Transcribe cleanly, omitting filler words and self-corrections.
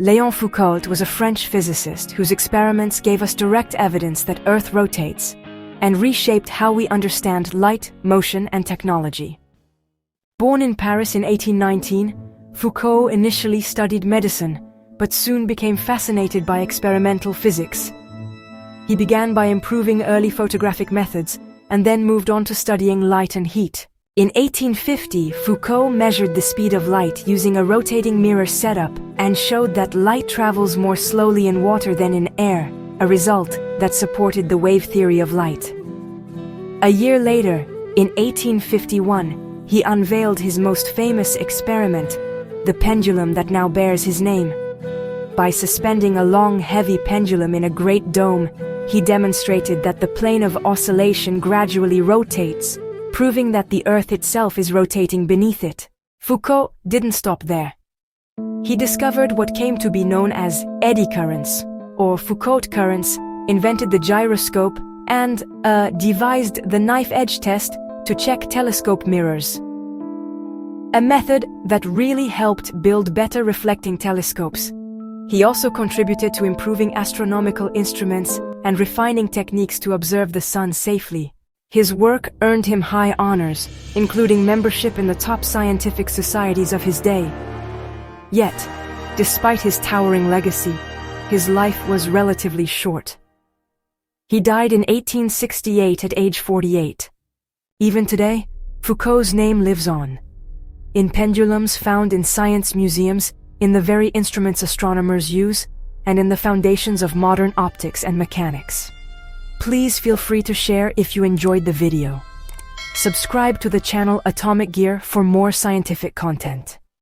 Léon Foucault was a French physicist whose experiments gave us direct evidence that Earth rotates and reshaped how we understand light, motion, and technology. Born in Paris in 1819, Foucault initially studied medicine, but soon became fascinated by experimental physics. He began by improving early photographic methods and then moved on to studying light and heat. In 1850, Foucault measured the speed of light using a rotating mirror setup and showed that light travels more slowly in water than in air, a result that supported the wave theory of light. A year later, in 1851, he unveiled his most famous experiment, the pendulum that now bears his name. By suspending a long, heavy pendulum in a great dome, he demonstrated that the plane of oscillation gradually rotates, proving that the Earth itself is rotating beneath it. Foucault didn't stop there. He discovered what came to be known as eddy currents, or Foucault currents, invented the gyroscope, and devised the knife-edge test to check telescope mirrors. A method that really helped build better reflecting telescopes. He also contributed to improving astronomical instruments and refining techniques to observe the sun safely. His work earned him high honors, including membership in the top scientific societies of his day. Yet, despite his towering legacy, his life was relatively short. He died in 1868 at age 48. Even today, Foucault's name lives on. In pendulums found in science museums, in the very instruments astronomers use, and in the foundations of modern optics and mechanics. Please feel free to share if you enjoyed the video. Subscribe to the channel Atomic Gear for more scientific content.